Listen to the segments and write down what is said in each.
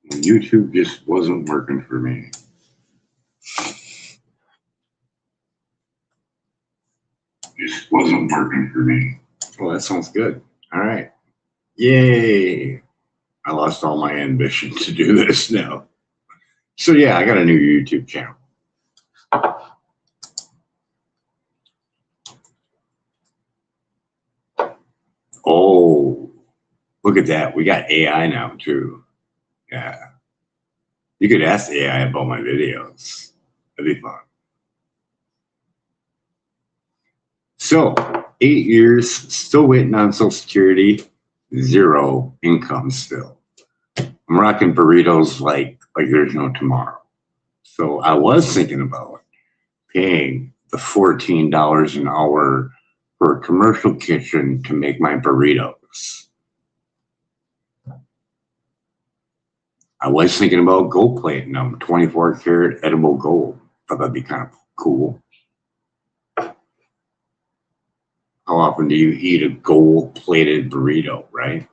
YouTube just wasn't working for me. Just wasn't working for me. Well, that sounds good. All right. Yay. I lost all my ambition to do this now. So yeah, I got a new YouTube channel. Oh, look at that. We got AI now too. Yeah. You could ask AI about my videos. That'd be fun. So 8 years, still waiting on Social Security, zero income still. I'm rocking burritos like there's no tomorrow. So I was thinking about paying the $14 an hour for a commercial kitchen to make my burritos. I was thinking about gold plating them, 24 karat edible gold. Thought that'd be kind of cool. How often do you eat a gold plated burrito, right?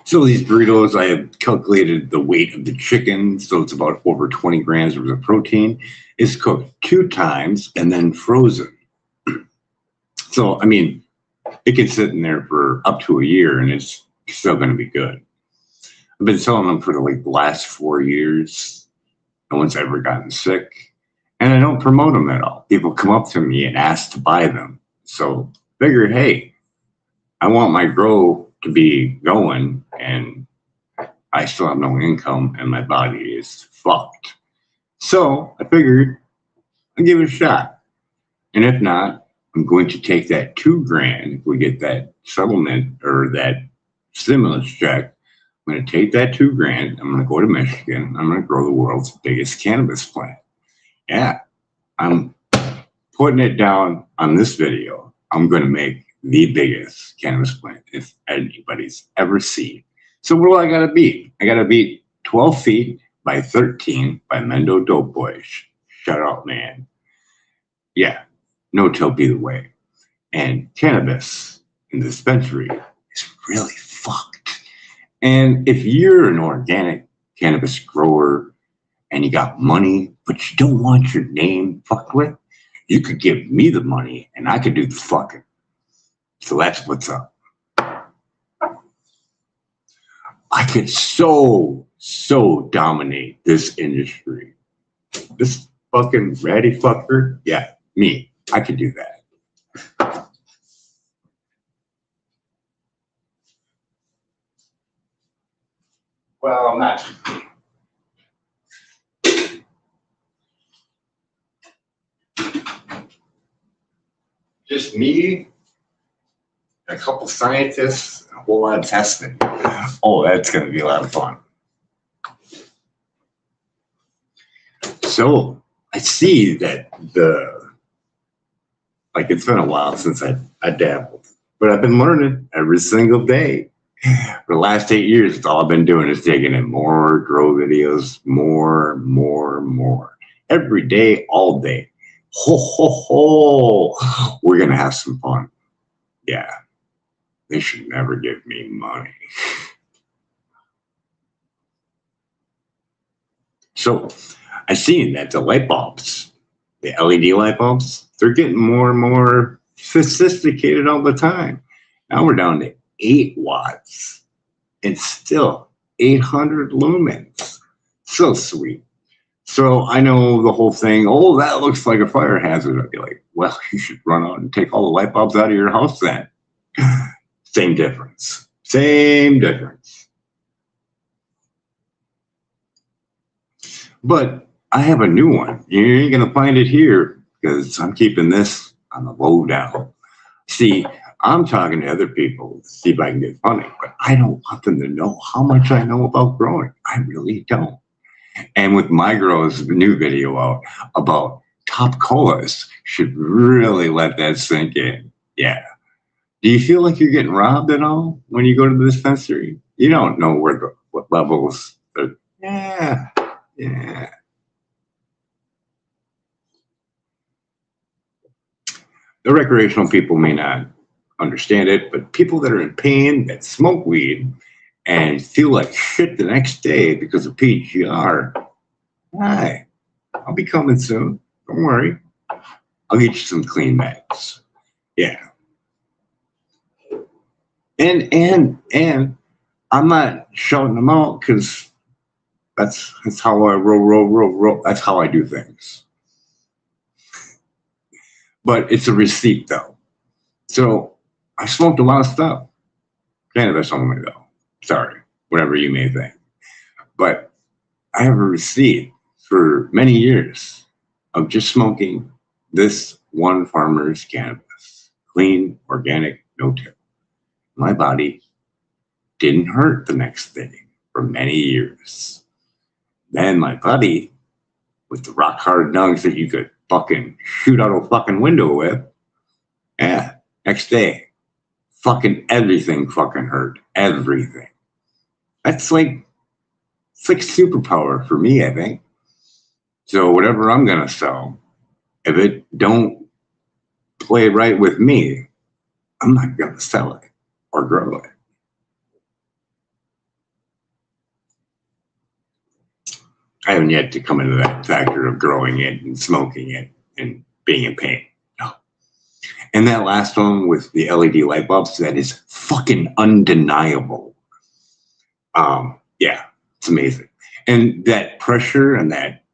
So these burritos, I have calculated the weight of the chicken, so it's about over 20 grams worth of protein. It's cooked 2 times and then frozen. So, I mean, it can sit in there for up to a year and it's still going to be good. I've been selling them for the last 4 years. No one's ever gotten sick. And I don't promote them at all. People come up to me and ask to buy them. So figure, hey, I want my grow to be going and I still have no income and my body is fucked. So I figured I'd give it a shot. And if not, I'm going to take that $2,000 if we get that settlement or that stimulus check. I'm going to take that $2,000. I'm going to go to Michigan. I'm going to grow the world's biggest cannabis plant. Yeah, I'm putting it down on this video. I'm going to make the biggest cannabis plant if anybody's ever seen. So what do I got to beat? I got to beat 12 feet by 13 by Mendo Dope Boys. Shut up, man. Yeah, no tell be the way. And cannabis in the dispensary is really fucked. And if you're an organic cannabis grower and you got money, but you don't want your name fucked with, you could give me the money and I could do the fucking. So that's what's up. I could so dominate this industry. This fucking ratty fucker, yeah, me. I could do that. Well, I'm not. Just me, a couple scientists, a whole lot of testing. Oh, that's going to be a lot of fun. So I see that it's been a while since I dabbled, but I've been learning every single day. For the last 8 years, it's all I've been doing is taking in more grow videos, more. Every day, all day. Ho, ho, ho. We're going to have some fun. Yeah. They should never give me money. So I seen that the light bulbs, the LED light bulbs, they're getting more and more sophisticated all the time. Now we're down to 8 watts and still 800 lumens. So sweet. So I know the whole thing, oh, that looks like a fire hazard. I'd be like, well, you should run out and take all the light bulbs out of your house then. Same difference. Same difference. But I have a new one. You ain't going to find it here because I'm keeping this on the low down. See, I'm talking to other people to see if I can get funny, but I don't want them to know how much I know about growing. I really don't. And with my grow's new video out about top colas, should really let that sink in. Yeah. Do you feel like you're getting robbed at all when you go to the dispensary? You don't know what levels. Yeah. The recreational people may not understand it, but people that are in pain that smoke weed and feel like shit the next day because of PGR, hi, I'll be coming soon. Don't worry. I'll get you some clean meds. Yeah. And I'm not shouting them out because that's how I roll. That's how I do things. But it's a receipt though. So I smoked a lot of stuff. Cannabis only though. Sorry, whatever you may think. But I have a receipt for many years of just smoking this one farmer's cannabis. Clean, organic, no tip. My body didn't hurt the next day for many years. Then my buddy, with the rock hard nugs that you could fucking shoot out a fucking window with, yeah, next day, fucking everything fucking hurt. Everything. It's like superpower for me, I think. So whatever I'm gonna sell, if it don't play right with me, I'm not gonna sell it or grow it. I haven't yet to come into that factor of growing it and smoking it and being in pain. No. And that last one with the LED light bulbs, that is fucking undeniable. Yeah, it's amazing. And that pressure and that,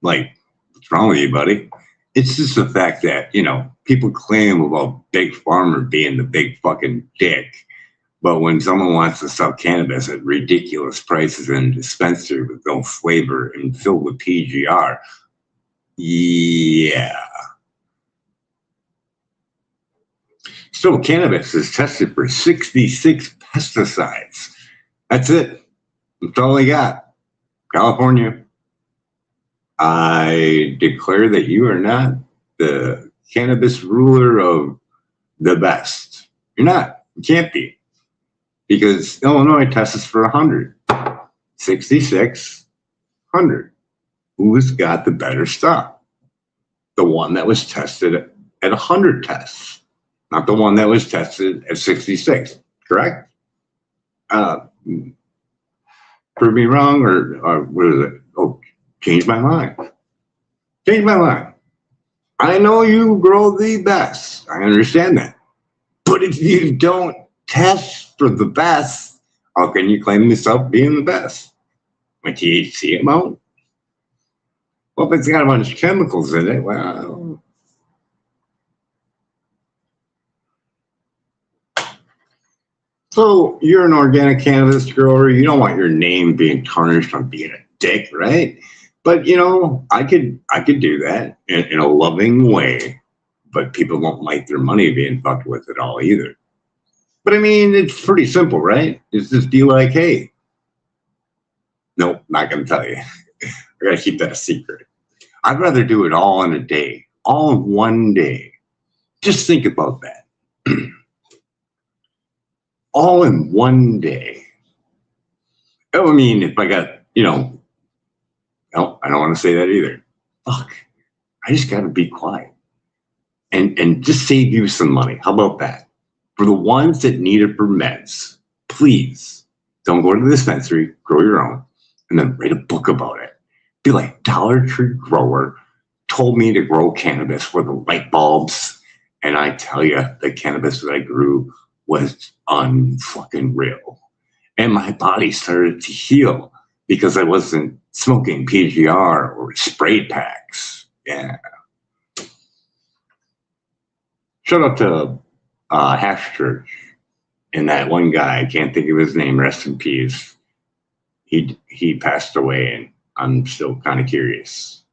like, what's wrong with you, buddy? It's just the fact that, you know, people claim about Big Pharma being the big fucking dick. But when someone wants to sell cannabis at ridiculous prices in a dispensary with no flavor and filled with PGR, yeah. So cannabis is tested for 66 pesticides. That's it. That's all I got. California, I declare that you are not the cannabis ruler of the best. You're not. You can't be. Because Illinois tests for 100. 66, 100. Who's got the better stuff? The one that was tested at 100 tests, not the one that was tested at 66, correct? Prove me wrong, or what is it? Oh, change my mind. Change my mind. I know you grow the best. I understand that. But if you don't test for the best, how can you claim yourself being the best? My THC amount? Well, if it's got a bunch of chemicals in it, well. So you're an organic cannabis grower. You don't want your name being tarnished on being a dick, right? But you know, I could do that in a loving way. But people won't like their money being fucked with at all either. But I mean, it's pretty simple, right? It's just be like, hey, nope, not gonna tell you. I gotta keep that a secret. I'd rather do it all in a day, all in one day. Just think about that. All in one day. Oh, I mean, if I got, you know, no, I don't want to say that either. Fuck, I just gotta be quiet and just save you some money. How about that? For the ones that need it for meds, please don't go to the dispensary, grow your own, and then write a book about it. Be like, Dollar Tree grower told me to grow cannabis for the light bulbs. And I tell you, the cannabis that I grew was unfucking real. And my body started to heal because I wasn't smoking PGR or spray packs. Yeah. Shout out to Hash Church and that one guy, I can't think of his name, rest in peace. He passed away, and I'm still kind of curious.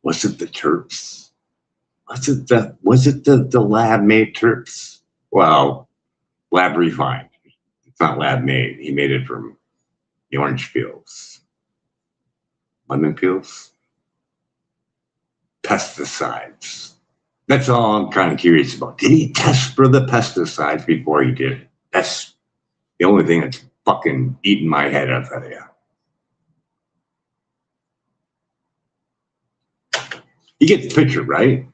Was it the terps? Was it the lab made terps? Well, lab refined. It's not lab made. He made it from the orange peels, lemon peels, pesticides. That's all I'm kind of curious about. Did he test for the pesticides before he did it? That's the only thing that's fucking eating my head, I'll tell you. You get the picture, right?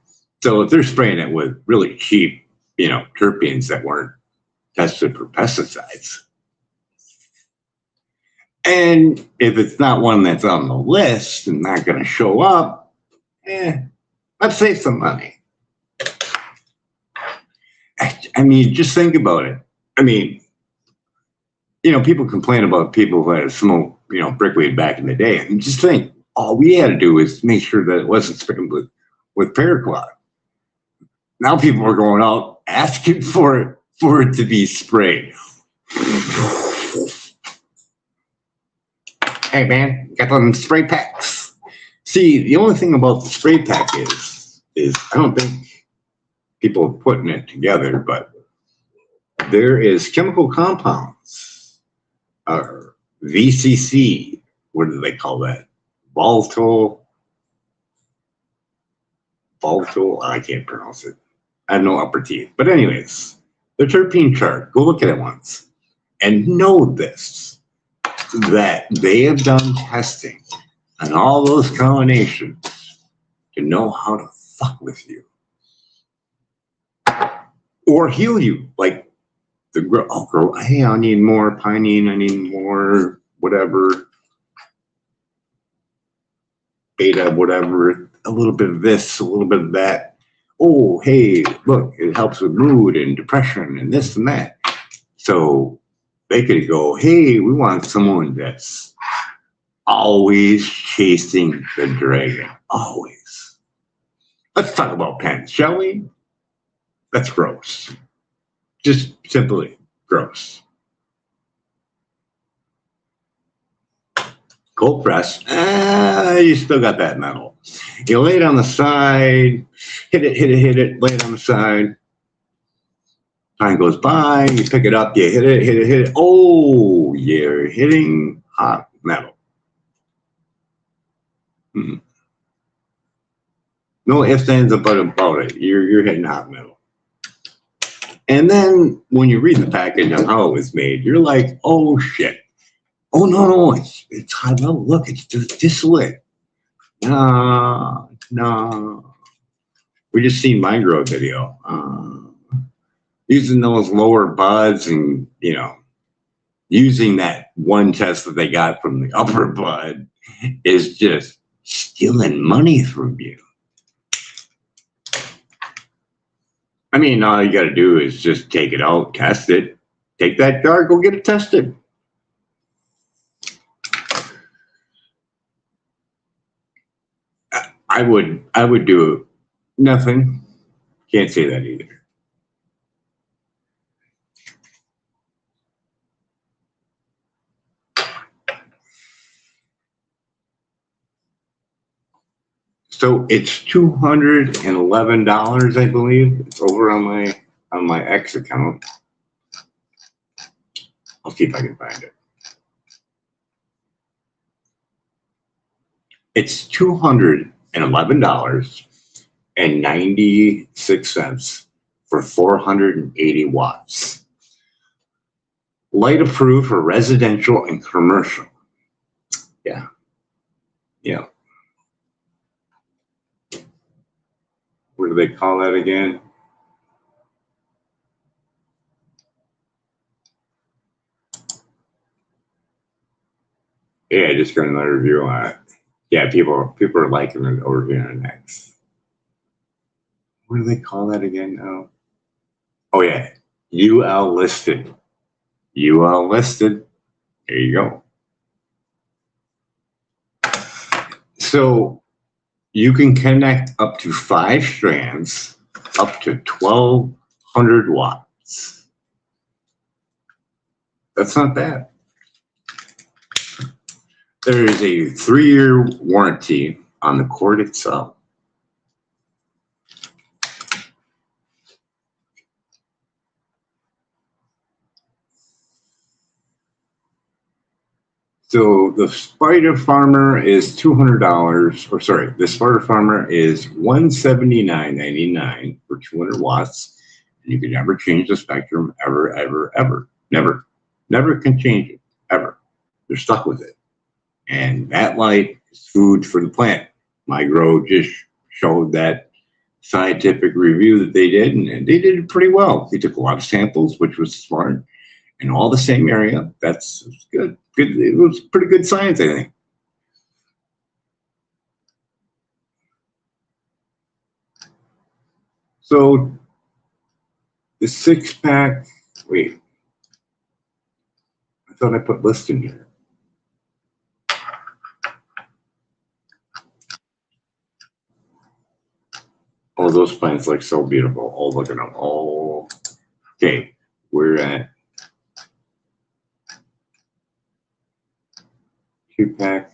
So if they're spraying it with really cheap terpenes that weren't tested for pesticides. And if it's not one that's on the list and not going to show up, let's save some money. I mean, just think about it. I mean, people complain about people who had to smoke, brickweed back in the day. And just think, all we had to do is make sure that it wasn't sprayed with paraquat. Now people are going out asking for it to be sprayed. Hey man, got them spray packs. See, the only thing about the spray pack is I don't think people are putting it together, but there is chemical compounds, VCC, what do they call that? Volatile, I can't pronounce it. I have no upper teeth. But anyways, the terpene chart, go look at it once. And know this, that they have done testing on all those combinations to know how to fuck with you. Or heal you. Like the girl, hey, I need more pinene, I need more whatever, beta, whatever, a little bit of this, a little bit of that. Oh, hey, look, it helps with mood and depression and this and that. So they could go, hey, we want someone that's always chasing the dragon. Always. Let's talk about pens, shall we? That's gross. Just simply gross. Cold press, you still got that metal. You lay it on the side, hit it, lay it on the side. Time goes by, you pick it up, you hit it. Oh, you're hitting hot metal. No ifs, ands, or buts about it. You're hitting hot metal. And then when you read the package on how it was made, you're like, oh shit. Oh, no, it's high metal. Look, it's distillate. No. We just seen my grow video. Using those lower buds and, using that one test that they got from the upper bud is just stealing money from you. I mean, all you got to do is just take it out, test it. Take that jar, go get it tested. I would do nothing. Can't say that either. So it's $211, I believe. It's over on my X account. I'll see if I can find it. It's $211.96 for 480 watts. Light approved for residential and commercial. Yeah. What do they call that again? Yeah, I just got another review on it. Yeah, people are liking it over here on X. What do they call that again now? Oh yeah, UL listed. UL listed. There you go. So you can connect up to 5 strands, up to 1,200 watts. That's not bad. There is a 3-year warranty on the cord itself. So the Spider Farmer is $200, or sorry, the Spider Farmer is $179.99 for 200 watts. And you can never change the spectrum ever. Never can change it, ever. They're stuck with it. And that light is food for the plant. My grow just showed that scientific review that they did, and they did it pretty well. They took a lot of samples, which was smart, in all the same area. That's good. Good. It was pretty good science, I think. So the 6-pack, wait, I thought I put list in here. Oh, those plants look so beautiful. Oh, look at them. Oh, okay. We're at 2-pack.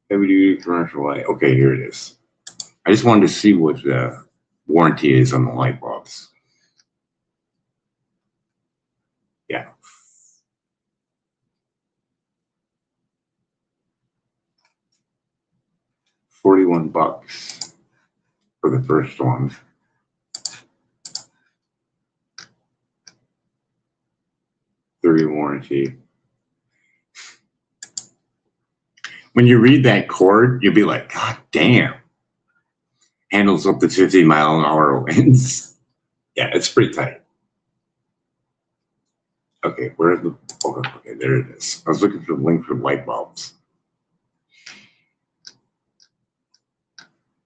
Heavy duty commercial light. Okay, here it is. I just wanted to see what the warranty is on the light bulbs. Yeah. $41 for the first one. $30 warranty. When you read that cord, you'll be like, God damn. Handles up to 50 mile an hour winds. Yeah, it's pretty tight. Okay, where's the, okay, there it is. I was looking for the link for light bulbs.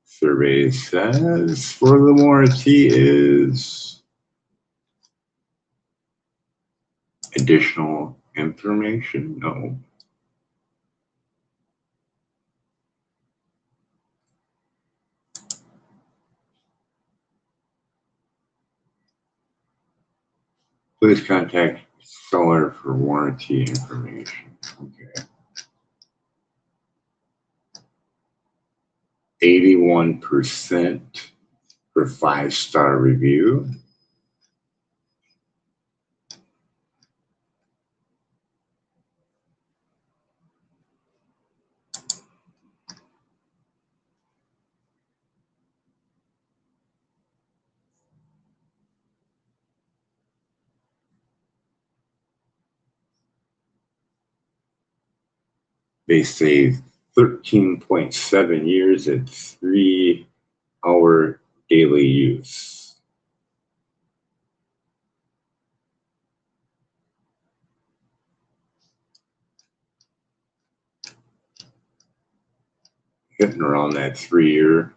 Survey says for the warranty is additional information. No. Please contact seller for warranty information. Okay. 81% for 5-star review. They say 13.7 years at 3-hour daily use. Hitting around that 3-year.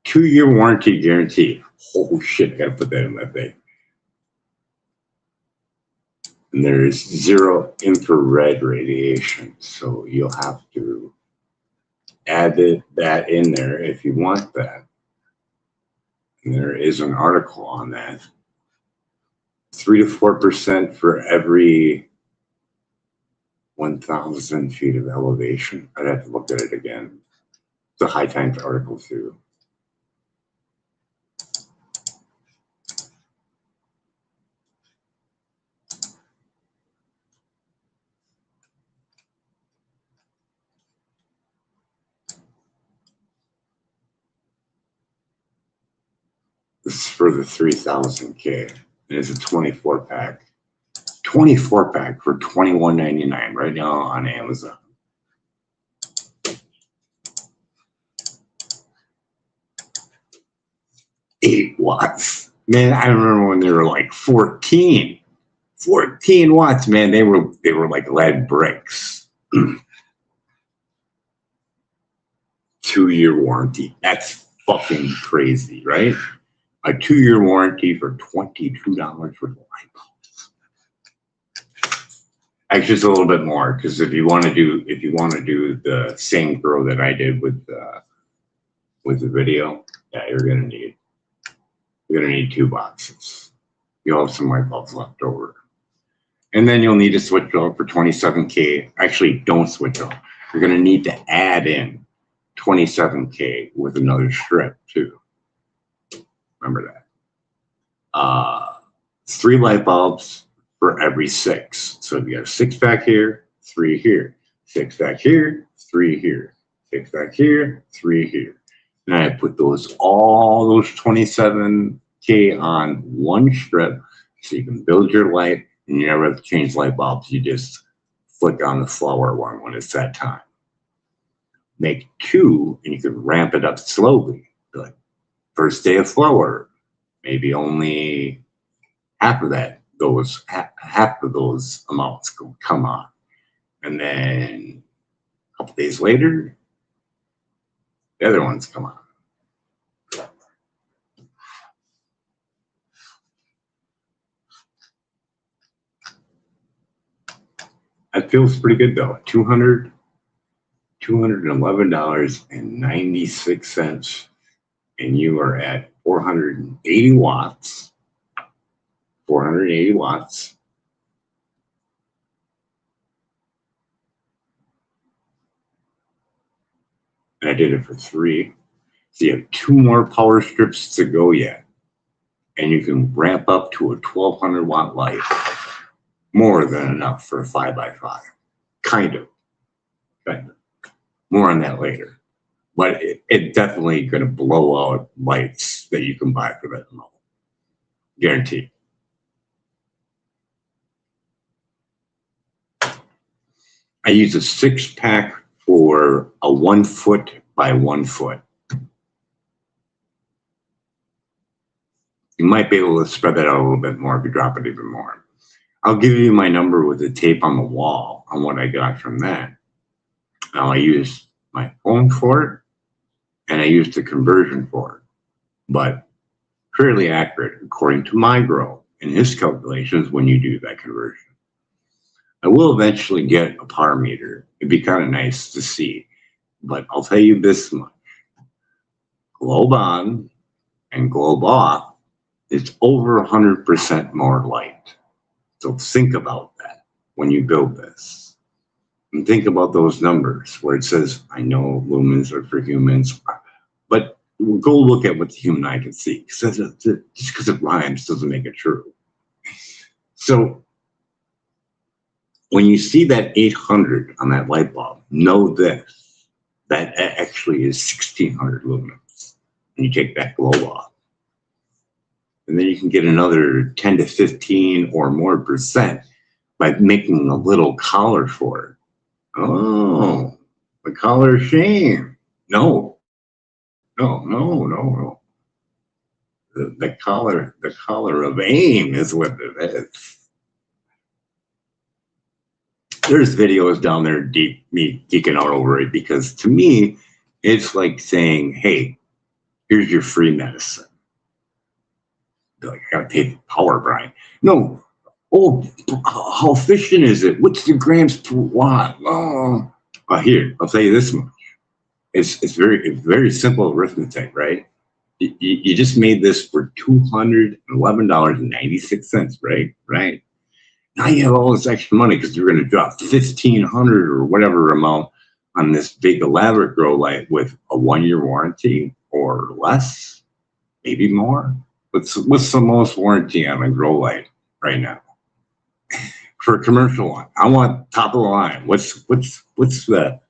2-year warranty guarantee. Oh shit, I gotta put that in my thing. And there's 0 infrared radiation, so you'll have to add that in there if you want that. And there is an article on that. 3 to 4% for every 1,000 feet of elevation. I'd have to look at it again. It's a High Times article too. This is for the 3,000K. And it's a 24-pack. 24-pack for $21.99 right now on Amazon. $8 watts. Man, I remember when they were like 14 watts, man. They were like lead bricks. 2-year warranty. That's fucking crazy, right? A 2-year warranty for $22 for the light bulbs. Actually, it's a little bit more because if you want to do the same grow that I did with the video, yeah, you're gonna need 2 boxes. You'll have some light bulbs left over, and then you'll need to switch over for 27K. Actually, don't switch over. You're gonna need to add in 27K with another strip too. Remember that. 3 light bulbs for every 6. So if you got a 6-pack here, 3 here, 6-pack here, 3 here, 6-pack here, 3 here. And I put all those 27K on one strip so you can build your light and you never have to change light bulbs. You just flick on the slower one when it's that time. Make 2, and you can ramp it up slowly. Like first day of flower, maybe only half of those amounts come on, and then a couple days later, the other ones come on. That feels pretty good though. $211.96, and you are at 480 watts. 480 watts. And I did it for 3. So you have 2 more power strips to go yet. And you can ramp up to a 1200 watt light. More than enough for a 5x5. Kind of. More on that later. But it's definitely going to blow out lights that you can buy for that amount. Guaranteed. I use a 6-pack for a 1 foot by 1 foot. You might be able to spread that out a little bit more if you drop it even more. I'll give you my number with the tape on the wall on what I got from that. Now I used my phone for it, and I used the conversion for it, but fairly accurate according to my grow and his calculations when you do that conversion. I will eventually get a par meter. It'd be kind of nice to see, but I'll tell you this much. Globe on and globe off is over 100% more light. So think about that when you build this. And think about those numbers where it says, I know lumens are for humans, but go look at what the human eye can see. Just because it rhymes doesn't make it true. So when you see that 800 on that light bulb, know this, that actually is 1600 lumens. And you take that glow off. And then you can get another 10 to 15 or more percent by making a little collar for it. Oh, the collar of shame. No. The collar of aim is what it is. There's videos down there me geeking out over it because to me, it's like saying, hey, here's your free medicine. Like, I gotta pay the power, Brian. No. Oh, how efficient is it? What's the grams per watt? Oh, here, I'll tell you this much. It's very simple arithmetic, right? You just made this for $211.96, right? Right. Now you have all this extra money because you're going to drop $1,500 or whatever amount on this big elaborate grow light with a 1-year warranty or less, maybe more. What's the most warranty on a grow light right now? For a commercial one, I want top of the line. What's the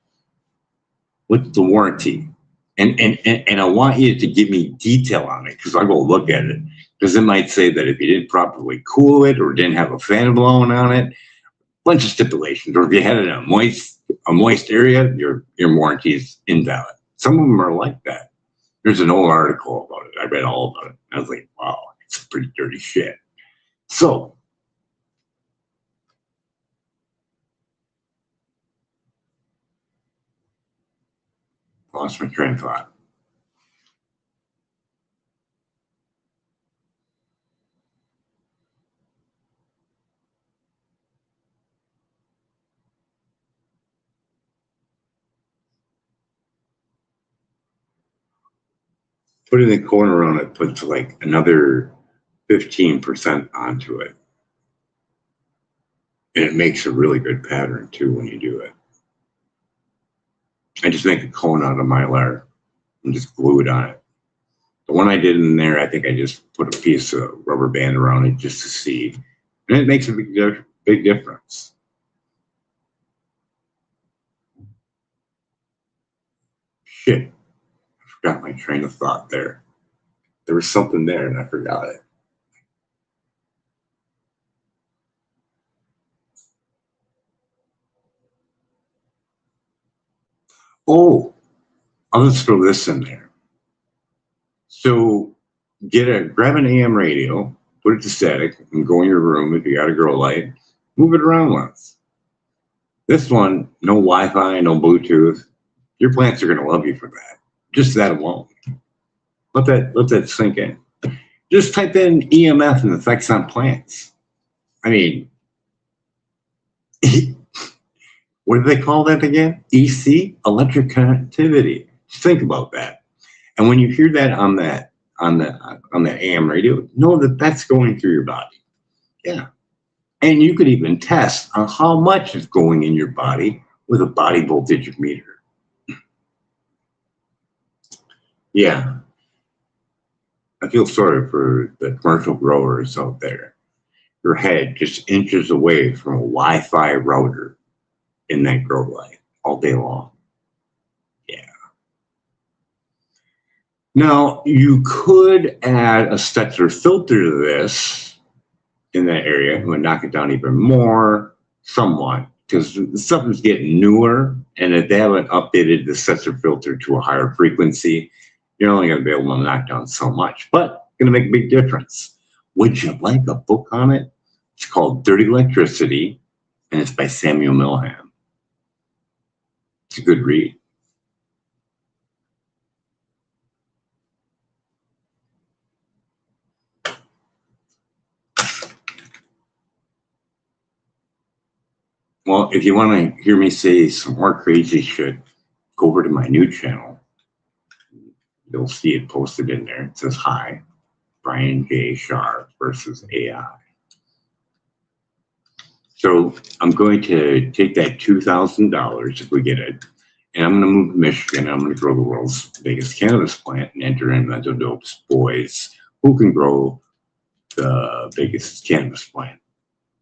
warranty? And I want you to give me detail on it because I'll go look at it. Because it might say that if you didn't properly cool it or didn't have a fan blowing on it, bunch of stipulations. Or if you had it in a moist area, your warranty is invalid. Some of them are like that. There's an old article about it. I read all about it. I was like, wow, it's pretty dirty shit. So lost my train of thought. Putting the corner on it puts like another 15% onto it. And it makes a really good pattern too when you do it. I just make a cone out of Mylar and just glue it on it. The one I did in there, I think I just put a piece of rubber band around it just to see. And it makes a big difference. Shit. I forgot my train of thought there. There was something there and I forgot it. Oh, I'll just throw this in there. So grab an AM radio, put it to static, and go in your room if you got a grow light, move it around once. This one, no Wi-Fi, no Bluetooth. Your plants are gonna love you for that. Just that alone. Let that sink in. Just type in EMF and effects on plants. I mean, what do they call that again? EC, electric conductivity. Just think about that. And when you hear that on the AM radio, know that that's going through your body. Yeah. And you could even test on how much is going in your body with a body voltage meter. Yeah. I feel sorry for the commercial growers out there. Your head just inches away from a Wi-Fi router in that grow light all day long. Yeah. Now, you could add a Stetzer filter to this in that area. It would knock it down even more, somewhat, because the stuff is getting newer, and if they haven't updated the Stetzer filter to a higher frequency, you're only going to be able to knock down so much, but it's going to make a big difference. Would you like a book on it? It's called Dirty Electricity, and it's by Samuel Milham. It's a good read. Well, if you want to hear me say some more crazy shit, go over to my new channel. You'll see it posted in there. It says, "Hi, Brian J. Sharp versus AI." So I'm going to take that $2,000 if we get it, and I'm going to move to Michigan. I'm going to grow the world's biggest cannabis plant and enter in Mental Dope's boys who can grow the biggest cannabis plant.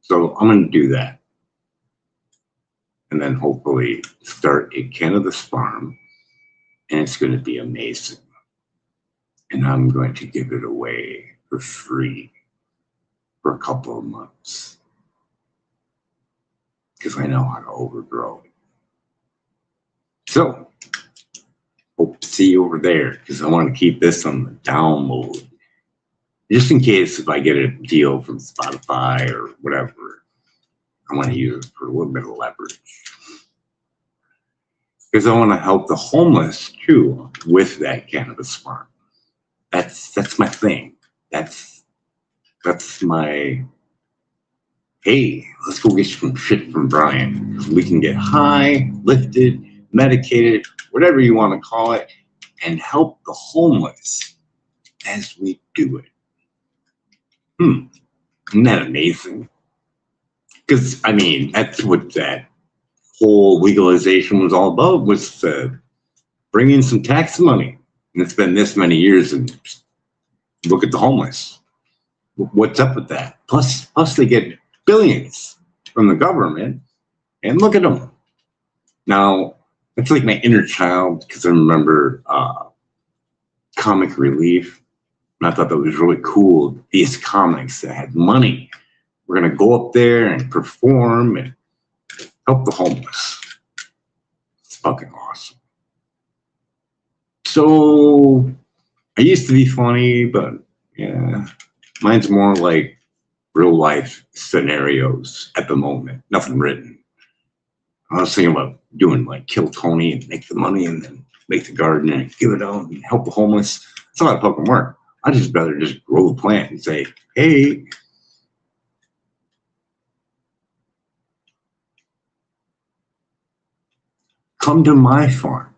So I'm going to do that. And then hopefully start a cannabis farm, and it's going to be amazing. And I'm going to give it away for free for a couple of months because I know how to overgrow it. So hope to see you over there because I want to keep this on the download just in case if I get a deal from Spotify or whatever. I want to use it for a little bit of leverage. Because I want to help the homeless too with that cannabis farm. That's my thing. That's my, hey, let's go get some shit from Brian. We can get high, lifted, medicated, whatever you want to call it, and help the homeless as we do it. Isn't that amazing? Because, I mean, that's what that whole legalization was all about, was to bring in some tax money. And it's been this many years, and look at the homeless. What's up with that? Plus they get billions from the government, and look at them. Now, it's like my inner child, because I remember Comic Relief, and I thought that was really cool. These comics that had money. We're going to go up there and perform and help the homeless. It's fucking awesome. So I used to be funny, but yeah, mine's more like real life scenarios at the moment. Nothing written. I was thinking about doing like Kill Tony and make the money and then make the garden and give it out and help the homeless. It's a lot of fucking work. I'd just rather just grow the plant and say, hey, come to my farm.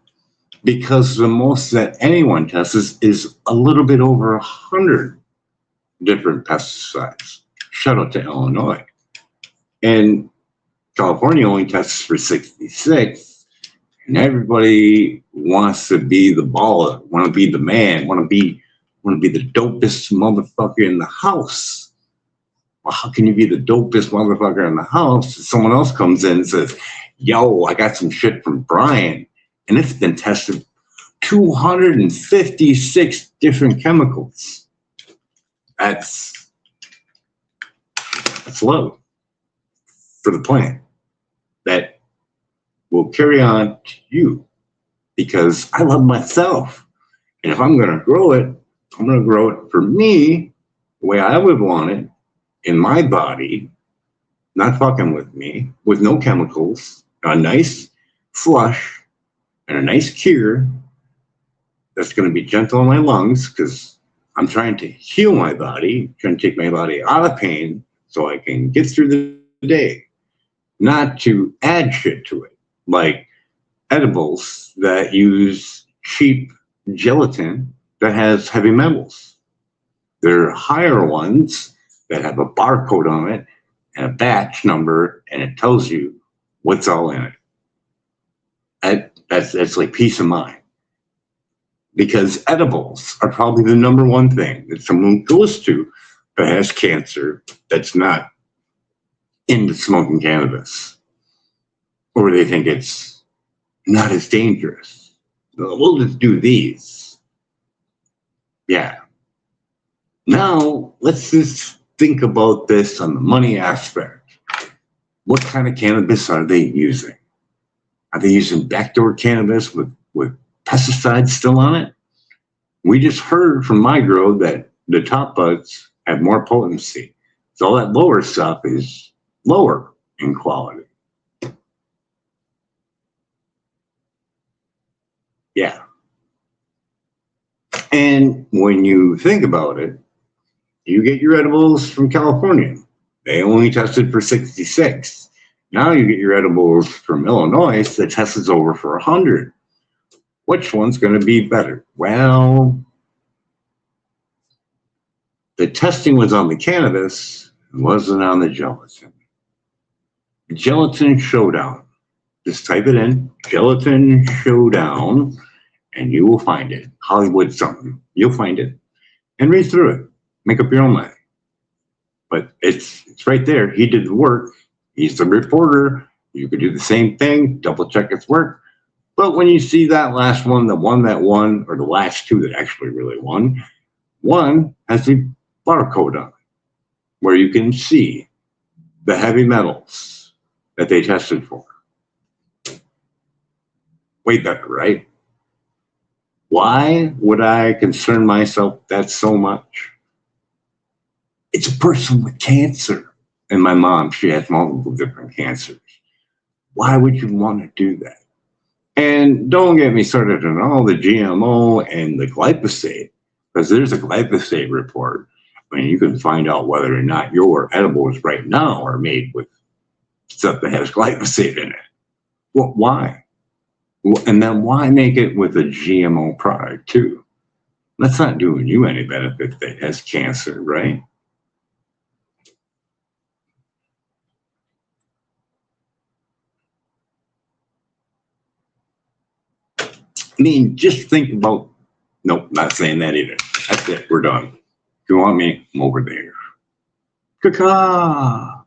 Because the most that anyone tests is a little bit over 100 different pesticides. Shout out to Illinois. And California only tests for 66. And everybody wants to be the baller, want to be the man, want to be the dopest motherfucker in the house. Well, how can you be the dopest motherfucker in the house if someone else comes in and says, yo, I got some shit from Brian, and it's been tested 256 different chemicals. That's low for the plant that will carry on to you because I love myself. And if I'm going to grow it, I'm going to grow it for me, the way I would want it, in my body, not fucking with me, with no chemicals, a nice flush and a nice cure that's going to be gentle on my lungs, because I'm trying to heal my body, trying to take my body out of pain so I can get through the day, not to add shit to it, like edibles that use cheap gelatin that has heavy metals. There are higher ones that have a barcode on it and a batch number, and it tells you what's all in it. That's like peace of mind. Because edibles are probably the number one thing that someone goes to that has cancer that's not into smoking cannabis. Or they think it's not as dangerous. We'll just do these. Yeah. Now, let's just think about this on the money aspect. What kind of cannabis are they using? Are they using backdoor cannabis with pesticides still on it? We just heard from my grow that the top buds have more potency. So all that lower stuff is lower in quality. Yeah. And when you think about it, you get your edibles from California. They only tested for 66. Now you get your edibles from Illinois that tests over for 100. Which one's going to be better? Well, the testing was on the cannabis, it wasn't on the gelatin. Gelatin Showdown. Just type it in, Gelatin Showdown, and you will find it. Hollywood something. You'll find it. And read through it. Make up your own mind. But it's right there. He did the work. He's the reporter. You could do the same thing, double check its work. But when you see that last one, the one that won, or the last two that actually really won, one has the barcode on it, where you can see the heavy metals that they tested for. Way better, right? Why would I concern myself that so much? It's a person with cancer. And my mom, she has multiple different cancers. Why would you want to do that? And don't get me started on all the GMO and the glyphosate, because there's a glyphosate report. I mean, you can find out whether or not your edibles right now are made with stuff that has glyphosate in it. Well, why? And then why make it with a GMO product too? That's not doing you any benefit that has cancer, right? I mean, just think about, nope, not saying that either. That's it, we're done. If you want me, I'm over there. Caca.